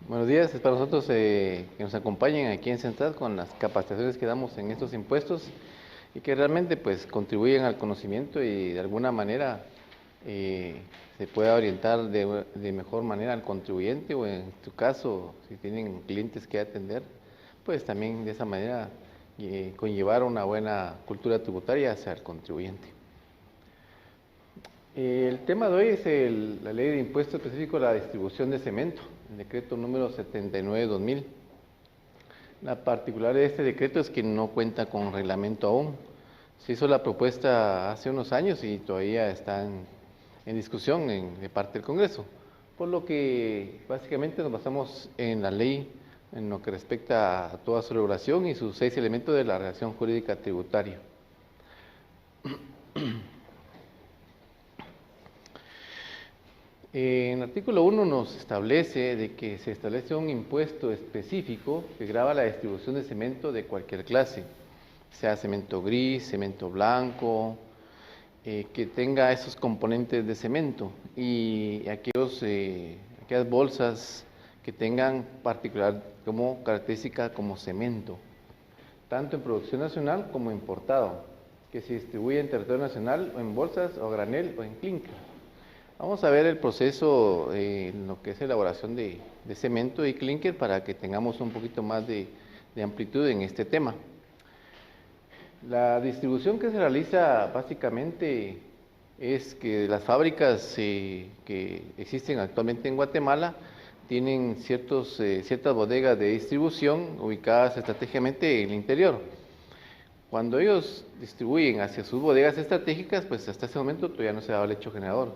Buenos días, es para nosotros que nos acompañen aquí en Central con las capacitaciones que damos en estos impuestos y que realmente pues contribuyen al conocimiento y de alguna manera eh, se pueda orientar de mejor manera al contribuyente o en tu caso, si tienen clientes que atender, pues también de esa manera conllevar una buena cultura tributaria hacia el contribuyente. El tema de hoy es la ley de impuesto específico a la distribución de cemento, el decreto número 79/2000. La particular de este decreto es que no cuenta con reglamento aún. Se hizo la propuesta hace unos años y todavía está en discusión de parte del Congreso, por lo que básicamente nos basamos en la ley en lo que respecta a toda su regulación y sus 6 elementos de la relación jurídica tributaria. En el artículo 1 nos establece de que se establece un impuesto específico que grava la distribución de cemento de cualquier clase, sea cemento gris, cemento blanco, que tenga esos componentes de cemento y aquellas bolsas que tengan particular como característica como cemento, tanto en producción nacional como importado, que se distribuye en territorio nacional o en bolsas o a granel o en clinker. Vamos a ver el proceso en lo que es elaboración de cemento y clinker para que tengamos un poquito más de amplitud en este tema. La distribución que se realiza básicamente es que las fábricas que existen actualmente en Guatemala tienen ciertas bodegas de distribución ubicadas estratégicamente en el interior. Cuando ellos distribuyen hacia sus bodegas estratégicas, pues hasta ese momento todavía no se da el hecho generador,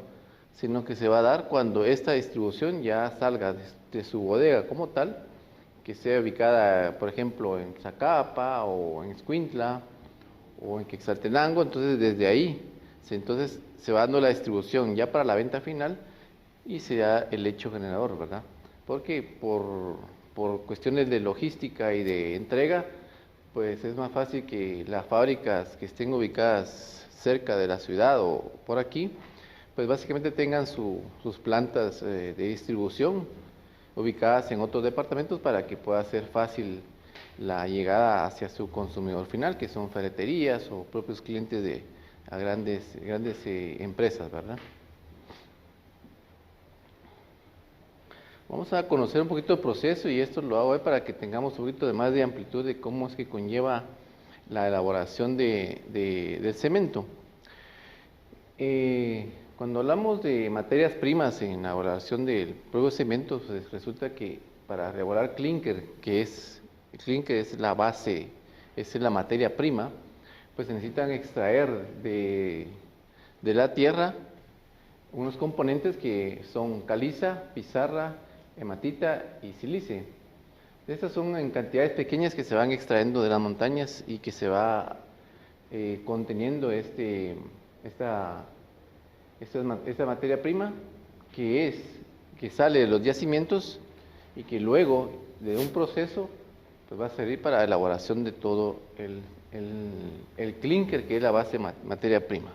sino que se va a dar cuando esta distribución ya salga de su bodega como tal, que sea ubicada, por ejemplo, en Zacapa o en Escuintla o en Quetzaltenango. Entonces desde ahí entonces se va dando la distribución ya para la venta final y se da el hecho generador, ¿verdad? Porque por cuestiones de logística y de entrega, pues es más fácil que las fábricas que estén ubicadas cerca de la ciudad o por aquí, pues básicamente tengan sus plantas de distribución ubicadas en otros departamentos para que pueda ser fácil la llegada hacia su consumidor final, que son ferreterías o propios clientes de a grandes empresas, ¿verdad? Vamos a conocer un poquito el proceso y esto lo hago para que tengamos un poquito de más de amplitud de cómo es que conlleva la elaboración del cemento. Cuando hablamos de materias primas en la elaboración del propio cemento, pues resulta que para elaborar clinker, el clinker es la base, es la materia prima, pues se necesitan extraer de la tierra unos componentes que son caliza, pizarra, hematita y sílice. Estas son en cantidades pequeñas que se van extrayendo de las montañas y que se va conteniendo esta materia prima que sale de los yacimientos y que luego de un proceso pues va a servir para la elaboración de todo el clinker, que es la base materia prima.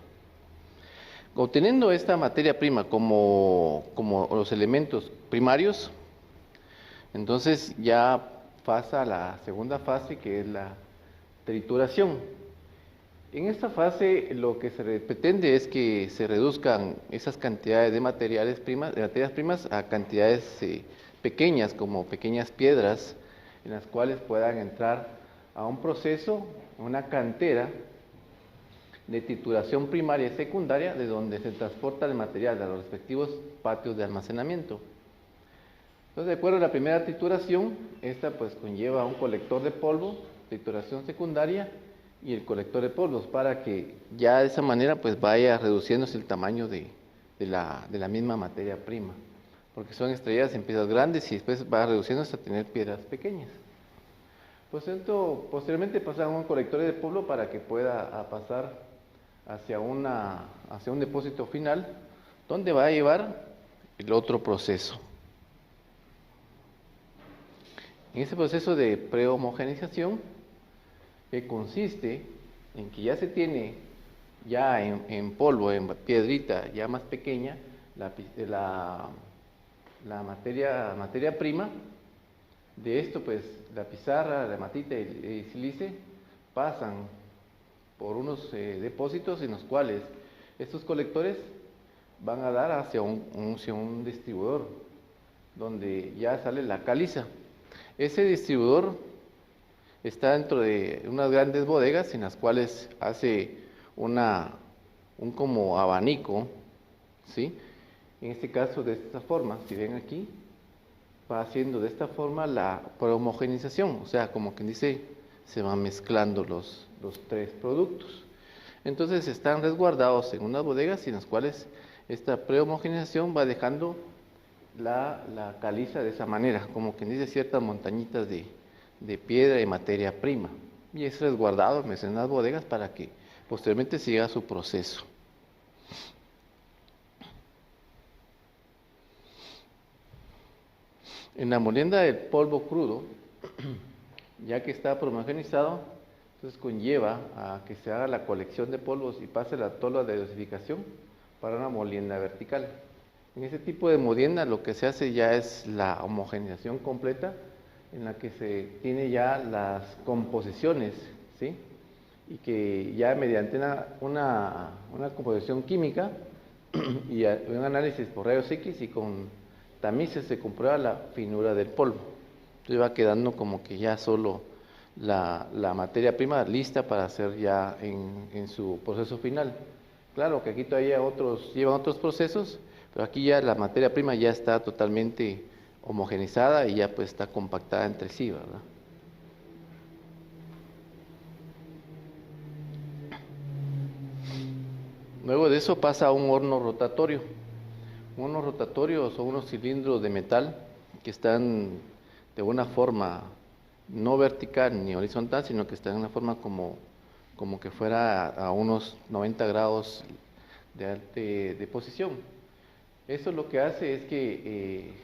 Obteniendo esta materia prima como los elementos primarios, entonces ya pasa a la segunda fase, que es la trituración. En esta fase lo que se pretende es que se reduzcan esas cantidades de materias primas a cantidades pequeñas, como pequeñas piedras, en las cuales puedan entrar a un proceso, una cantera de trituración primaria y secundaria, de donde se transporta el material a los respectivos patios de almacenamiento. Entonces, de acuerdo a la primera trituración, esta pues conlleva un colector de polvo, trituración secundaria y el colector de polvos, para que ya de esa manera pues vaya reduciéndose el tamaño de la misma materia prima, porque son extraídas en piezas grandes y después va reduciendo hasta tener piedras pequeñas. Pues esto posteriormente pasa a un colector de polvo para que pueda pasar hacia un depósito final, donde va a llevar el otro proceso. En ese proceso de prehomogenización, que consiste en que ya se tiene ya en polvo, en piedrita ya más pequeña, la materia prima, De esto, pues, la pizarra, la matita y el sílice pasan por unos depósitos en los cuales estos colectores van a dar hacia un distribuidor, donde ya sale la caliza. Ese distribuidor está dentro de unas grandes bodegas en las cuales hace un como abanico, ¿sí? En este caso de esta forma, si ven aquí, va haciendo de esta forma la prehomogenización, o sea, como quien dice, se van mezclando los tres productos. Entonces están resguardados en unas bodegas en las cuales esta prehomogenización va dejando la caliza de esa manera, como quien dice, ciertas montañitas de piedra y materia prima. Y es resguardado en las bodegas para que posteriormente siga su proceso. En la molienda del polvo crudo, ya que está homogeneizado, entonces conlleva a que se haga la colección de polvos y pase la tola de dosificación para una molienda vertical. En ese tipo de molienda lo que se hace ya es la homogeneización completa, en la que se tiene ya las composiciones, ¿sí? Y que ya mediante una composición química y un análisis por rayos X y con tamices se comprueba la finura del polvo. Entonces va quedando como que ya solo la materia prima lista para hacer ya en su proceso final. Claro que aquí todavía llevan otros procesos, pero aquí ya la materia prima ya está totalmente homogenizada y ya pues está compactada entre sí, ¿verdad? Luego de eso pasa a un horno rotatorio. Un horno rotatorio son unos cilindros de metal que están de una forma no vertical ni horizontal, sino que están de una forma como que fuera a unos 90 grados de posición. Eso lo que hace es que,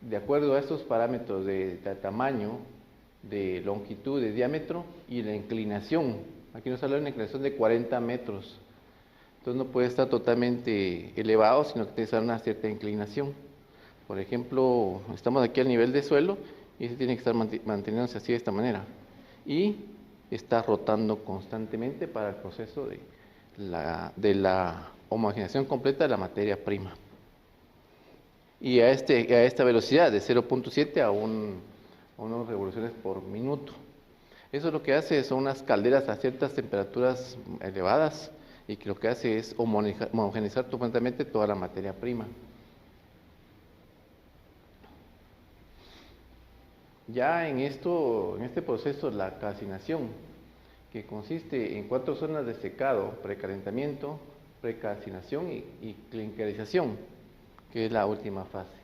de acuerdo a estos parámetros de tamaño, de longitud, de diámetro y la inclinación, aquí nos habla de una inclinación de 40 metros, entonces no puede estar totalmente elevado, sino que tiene que estar una cierta inclinación. Por ejemplo, estamos aquí al nivel de suelo y se tiene que estar manteniéndose así de esta manera. Y está rotando constantemente para el proceso de la homogeneización completa de la materia prima. Y a esta velocidad de 0.7 a unas revoluciones por minuto. Eso lo que hace son unas calderas a ciertas temperaturas elevadas y que lo que hace es homogeneizar completamente toda la materia prima. Ya en este proceso, la calcinación, que consiste en 4 zonas de secado: precalentamiento, precalcinación y clinkerización, que es la última fase.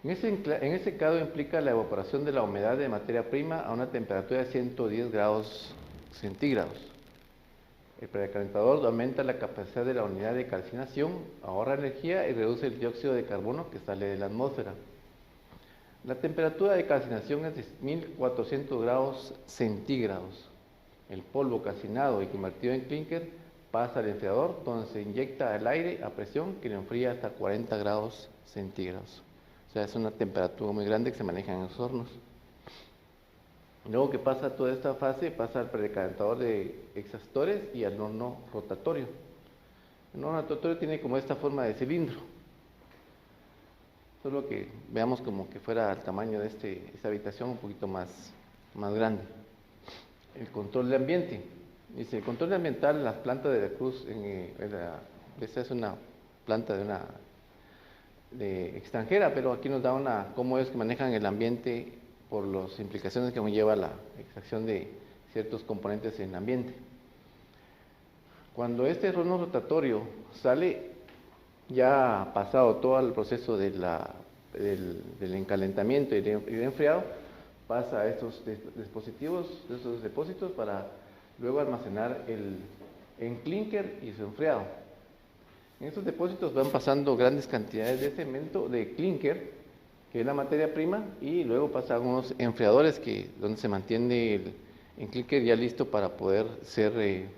En ese secado implica la evaporación de la humedad de materia prima a una temperatura de 110 grados centígrados. El precalentador aumenta la capacidad de la unidad de calcinación, ahorra energía y reduce el dióxido de carbono que sale de la atmósfera. La temperatura de calcinación es de 1400 grados centígrados. El polvo calcinado y convertido en clinker pasa al enfriador, donde se inyecta el aire a presión que lo enfría hasta 40 grados centígrados. O sea, es una temperatura muy grande que se maneja en los hornos. Luego que pasa toda esta fase, pasa al precalentador de exhaustores y al horno rotatorio. El horno rotatorio tiene como esta forma de cilindro. Solo que veamos como que fuera el tamaño de esta habitación un poquito más grande. El control de ambiente. Dice, el control ambiental en las plantas de Veracruz, esta es una planta de extranjera, pero aquí nos da cómo es que manejan el ambiente por las implicaciones que conlleva la extracción de ciertos componentes en el ambiente. Cuando este horno rotatorio sale, ya pasado todo el proceso del encalentamiento y de enfriado, pasa a estos dispositivos, estos depósitos, para luego almacenar en clinker y su enfriado. En estos depósitos van pasando grandes cantidades de cemento, de clinker, que es la materia prima, y luego pasan unos enfriadores donde se mantiene el clinker ya listo para poder ser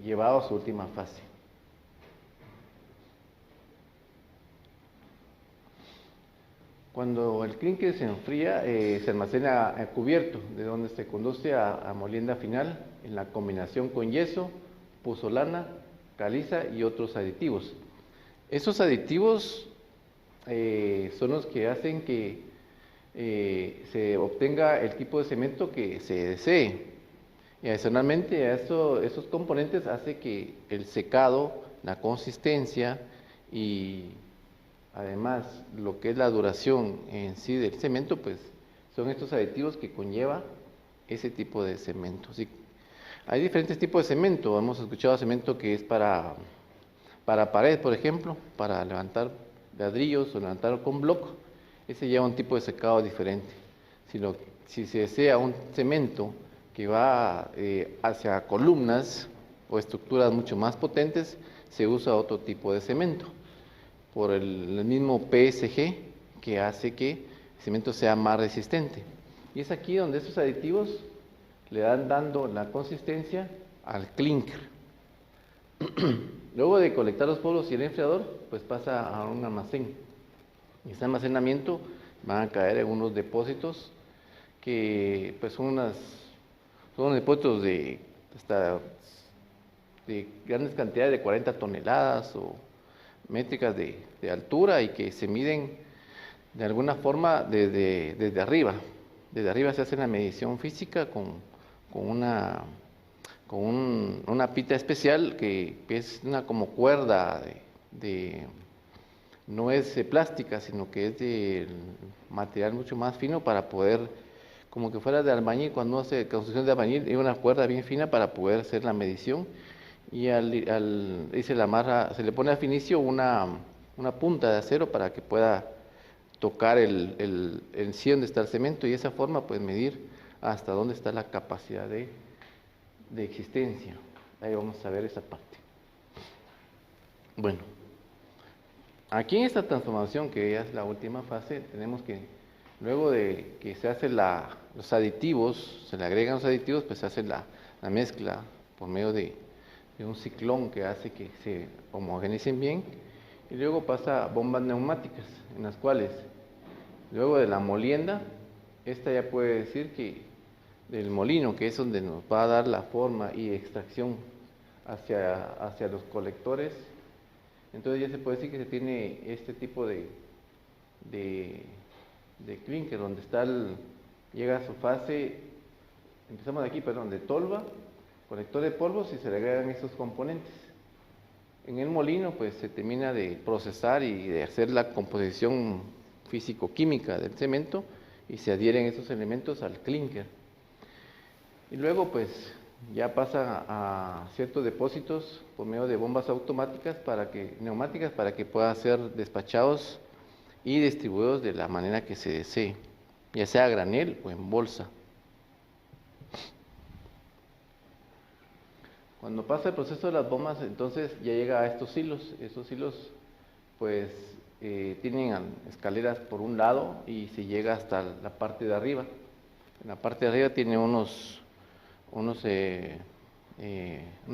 llevado a su última fase. Cuando el clínker se enfría, se almacena cubierto, de donde se conduce a molienda final en la combinación con yeso, pozolana, caliza y otros aditivos. Esos aditivos son los que hacen que se obtenga el tipo de cemento que se desee. Y adicionalmente esos componentes hacen que el secado, la consistencia y además lo que es la duración en sí del cemento, pues son estos aditivos que conlleva ese tipo de cemento. Así, hay diferentes tipos de cemento. Hemos escuchado cemento que es para pared, por ejemplo, para levantar ladrillos o levantar con bloc. Ese lleva un tipo de secado diferente. Si se desea un cemento que va hacia columnas o estructuras mucho más potentes, se usa otro tipo de cemento, por el mismo PSG que hace que el cemento sea más resistente. Y es aquí donde esos aditivos le dan dando la consistencia al clínker. Luego de colectar los polvos y el enfriador, pues pasa a un almacén. En este almacenamiento van a caer en unos depósitos que pues son depósitos de hasta de grandes cantidades de 40 toneladas o métricas de altura y que se miden de alguna forma desde arriba. Desde arriba se hace la medición física con una pita especial que es una como cuerda no es plástica, sino que es de material mucho más fino para poder, como que fuera de albañil, cuando uno hace construcción de albañil, hay una cuerda bien fina para poder hacer la medición y se le amarra, se le pone al finicio una punta de acero para que pueda tocar el sí donde está el cemento y de esa forma pues medir hasta dónde está la capacidad de existencia. Ahí vamos a ver esa parte. Bueno, aquí en esta transformación, que ya es la última fase, tenemos que, luego de que se hacen los aditivos, se le agregan los aditivos, pues se hace la mezcla por medio de un ciclón que hace que se homogeneicen bien, y luego pasa a bombas neumáticas, en las cuales, luego de la molienda, esta ya puede decir que del molino, que es donde nos va a dar la forma y extracción hacia los colectores, entonces ya se puede decir que se tiene este tipo de clínker, donde llega a su fase, empezamos de aquí, perdón, de tolva, colector de polvos y se le agregan estos componentes. En el molino pues se termina de procesar y de hacer la composición físico-química del cemento y se adhieren esos elementos al clínker. Y luego pues ya pasa a ciertos depósitos por medio de bombas automáticas neumáticas para que puedan ser despachados y distribuidos de la manera que se desee, ya sea a granel o en bolsa. Cuando pasa el proceso de las bombas, entonces ya llega a estos hilos. Estos hilos pues tienen escaleras por un lado y se llega hasta la parte de arriba. En la parte de arriba tiene unas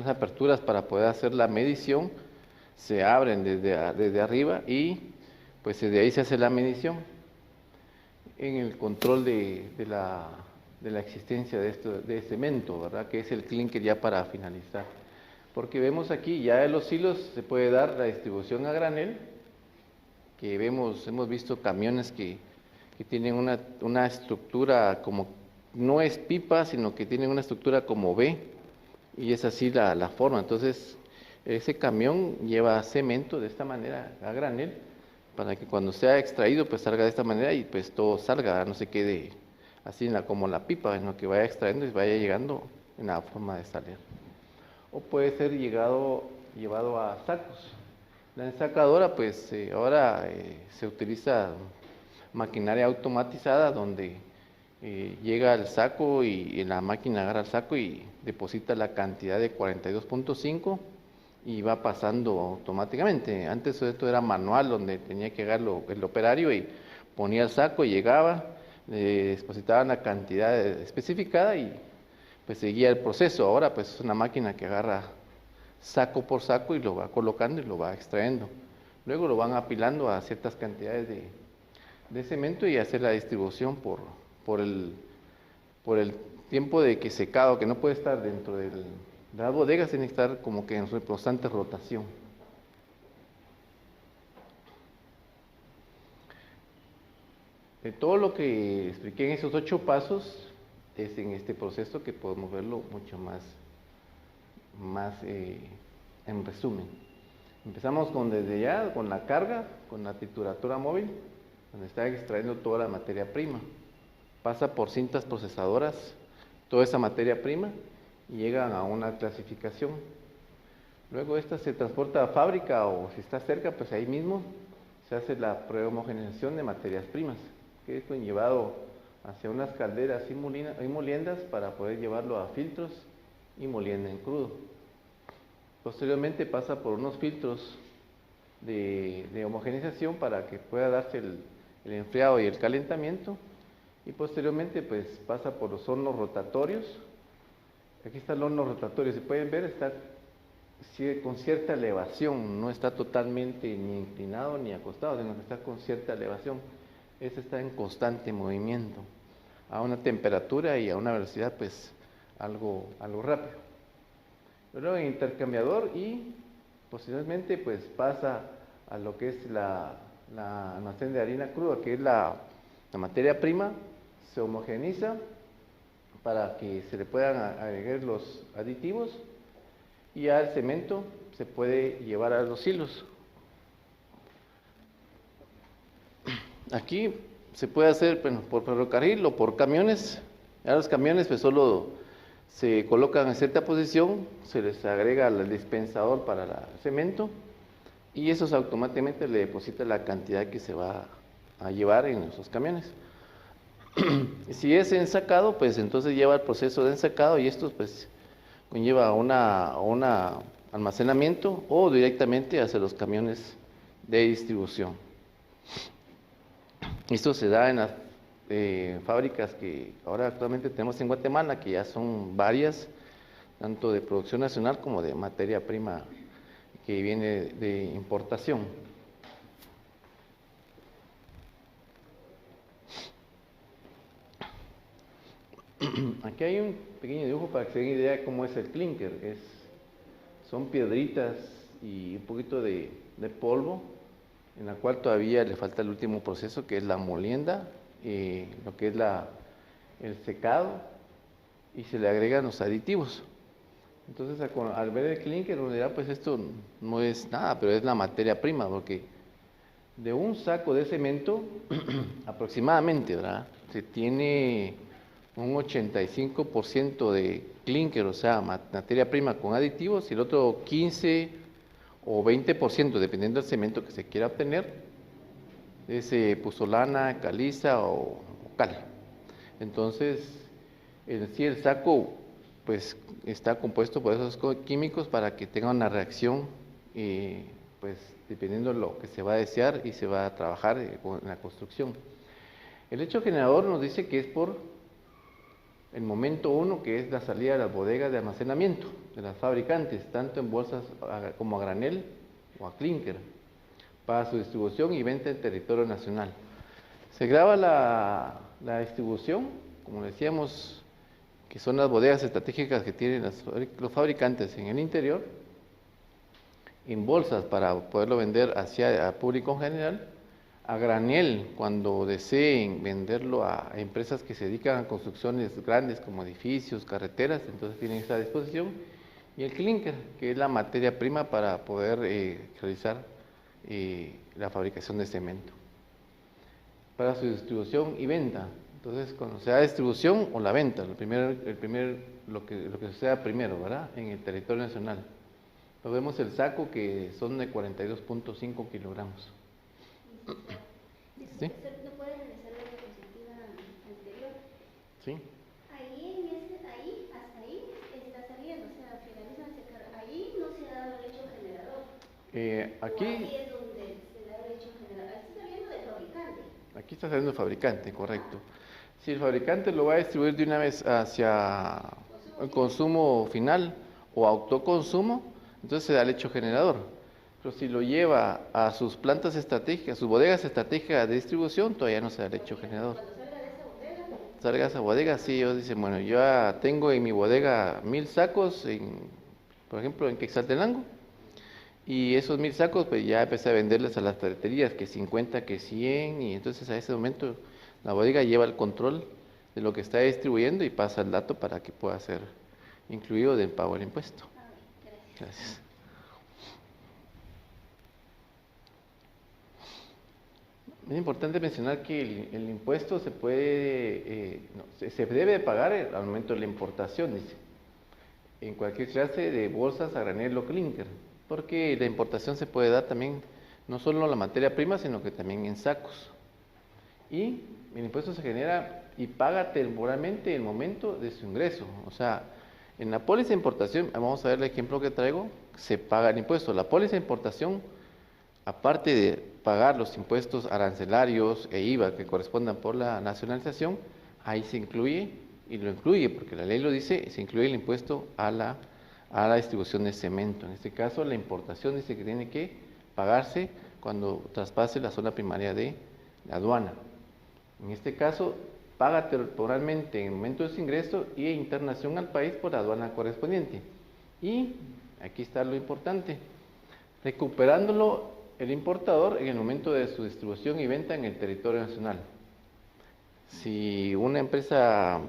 aperturas para poder hacer la medición, se abren desde arriba y pues desde ahí se hace la medición en el control de la existencia de cemento, ¿verdad? Que es el clínker ya para finalizar. Porque vemos aquí ya en los hilos se puede dar la distribución a granel, que hemos visto camiones que tienen una estructura como, no es pipa, sino que tienen una estructura como V, y es así la forma. Entonces, ese camión lleva cemento de esta manera a granel, para que cuando sea extraído, pues salga de esta manera y pues todo salga, no se quede así como la pipa, sino que vaya extrayendo y vaya llegando en la forma de salir. O puede ser llevado a sacos. La ensacadora, pues ahora se utiliza maquinaria automatizada donde llega al saco y la máquina agarra el saco y deposita la cantidad de 42.5 y va pasando automáticamente. Antes esto era manual, donde tenía que llegar el operario y ponía el saco y llegaba, le depositaban la cantidad especificada y pues seguía el proceso. Ahora pues es una máquina que agarra saco por saco y lo va colocando y lo va extrayendo. Luego lo van apilando a ciertas cantidades de cemento y hacer la distribución por el, por el tiempo de que secado, que no puede estar dentro de las bodegas, tiene que estar como que en constante rotación. De todo lo que expliqué en esos 8 pasos es en este proceso que podemos verlo mucho más en resumen. Empezamos desde ya con la carga, con la trituradora móvil, donde está extrayendo toda la materia prima. Pasa por cintas procesadoras toda esa materia prima y llegan a una clasificación. Luego esta se transporta a fábrica o si está cerca, pues ahí mismo se hace la prehomogenización de materias primas, que es llevado hacia unas calderas y moliendas para poder llevarlo a filtros y molienda en crudo. Posteriormente pasa por unos filtros de homogenización para que pueda darse el enfriado y el calentamiento, y posteriormente pues pasa por los hornos rotatorios. Aquí está el horno rotatorio, si pueden ver está con cierta elevación, no está totalmente ni inclinado ni acostado, sino que está con cierta elevación. Este está en constante movimiento, a una temperatura y a una velocidad pues algo rápido. Luego en intercambiador y posteriormente pues pasa a lo que es la almacén de harina cruda, que es la materia prima, se homogeniza para que se le puedan agregar los aditivos y ya el cemento se puede llevar a los hilos. Aquí se puede hacer por ferrocarril o por camiones. Ya los camiones pues solo se colocan en cierta posición, se les agrega el dispensador para el cemento y eso automáticamente le deposita la cantidad que se va a llevar en esos camiones. Si es ensacado, pues entonces lleva el proceso de ensacado y esto pues conlleva un almacenamiento o directamente hacia los camiones de distribución. Esto se da en las fábricas que ahora actualmente tenemos en Guatemala, que ya son varias, tanto de producción nacional como de materia prima que viene de importación. Aquí hay un pequeño dibujo para que se den idea de cómo es el clinker. Son piedritas y un poquito de polvo, en la cual todavía le falta el último proceso, que es la molienda, lo que es el secado, y se le agregan los aditivos. Entonces al ver el clinker uno dirá, pues esto no es nada, pero es la materia prima, porque de un saco de cemento aproximadamente, ¿verdad?, se tiene un 85% de clinker, o sea, materia prima con aditivos, y el otro 15 o 20%, dependiendo del cemento que se quiera obtener, es puzolana, caliza o cal. Entonces, en sí el saco pues está compuesto por esos químicos para que tenga una reacción, pues dependiendo de lo que se va a desear y se va a trabajar en la construcción. El hecho generador nos dice que es por el momento 1, que es la salida de las bodegas de almacenamiento de las fabricantes, tanto en bolsas como a granel o a clinker, para su distribución y venta en territorio nacional. Se graba la distribución, como decíamos, que son las bodegas estratégicas que tienen los fabricantes en el interior, en bolsas para poderlo vender hacia el público en general, a granel cuando deseen venderlo a empresas que se dedican a construcciones grandes como edificios, carreteras, entonces tienen esa disposición, y el clinker, que es la materia prima para poder realizar la fabricación de cemento, para su distribución y venta. Entonces, cuando se da distribución o la venta, lo que suceda primero, ¿verdad?, en el territorio nacional. Lo vemos el saco, que son de 42.5 kilogramos. ¿Sí? ¿No puede regresar a la diapositiva anterior? Sí. Ahí, hasta ahí está saliendo, o sea, finaliza de secar. Ahí no se ha dado el hecho generador. Aquí es donde se da el hecho generador. Ahí está saliendo del fabricante. Aquí está saliendo el fabricante, correcto. Si el fabricante lo va a distribuir de una vez hacia el consumo final o autoconsumo, entonces se da el hecho generador. Pero si lo lleva a sus plantas estratégicas, sus bodegas estratégicas de distribución, todavía no se da derecho generador. Cuando salga de esa bodega, Salga a esa bodega, sí, ellos dicen, bueno, yo ya tengo en mi bodega 1000 sacos, por ejemplo, en Quetzaltenango, y esos 1000 sacos, pues ya empecé a venderles a las ferreterías, que 50, que 100, y entonces a ese momento la bodega lleva el control de lo que está distribuyendo y pasa el dato para que pueda ser incluido del pago del impuesto. gracias. Gracias. Es importante mencionar que el impuesto se puede, se debe de pagar al momento de la importación, dice, en cualquier clase de bolsas a granel o clinker, porque la importación se puede dar también no solo la materia prima, sino que también en sacos. Y el impuesto se genera y paga temporalmente el momento de su ingreso. O sea, en la póliza de importación, vamos a ver el ejemplo que traigo, se paga el impuesto. La póliza de importación, aparte de pagar los impuestos arancelarios e IVA que correspondan por la nacionalización, ahí se incluye, y lo incluye porque la ley lo dice, se incluye el impuesto a la distribución de cemento. En este caso, la importación dice que tiene que pagarse cuando traspase la zona primaria de la aduana. En este caso, paga temporalmente en el momento de su ingreso y internación al país por la aduana correspondiente. Y aquí está lo importante, recuperándolo el importador en el momento de su distribución y venta en el territorio nacional. Si una empresa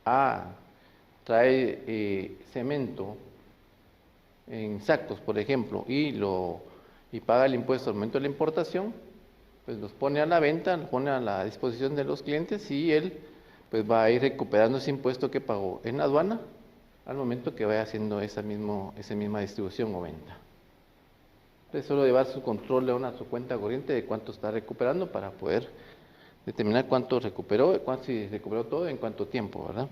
A trae cemento en sacos, por ejemplo, y paga el impuesto al momento de la importación, pues los pone a la venta, los pone a la disposición de los clientes y él pues va a ir recuperando ese impuesto que pagó en la aduana al momento que vaya haciendo esa misma distribución o venta. Entonces solo llevar su control a su cuenta corriente de cuánto está recuperando para poder determinar cuánto recuperó, si recuperó todo, en cuánto tiempo, ¿verdad?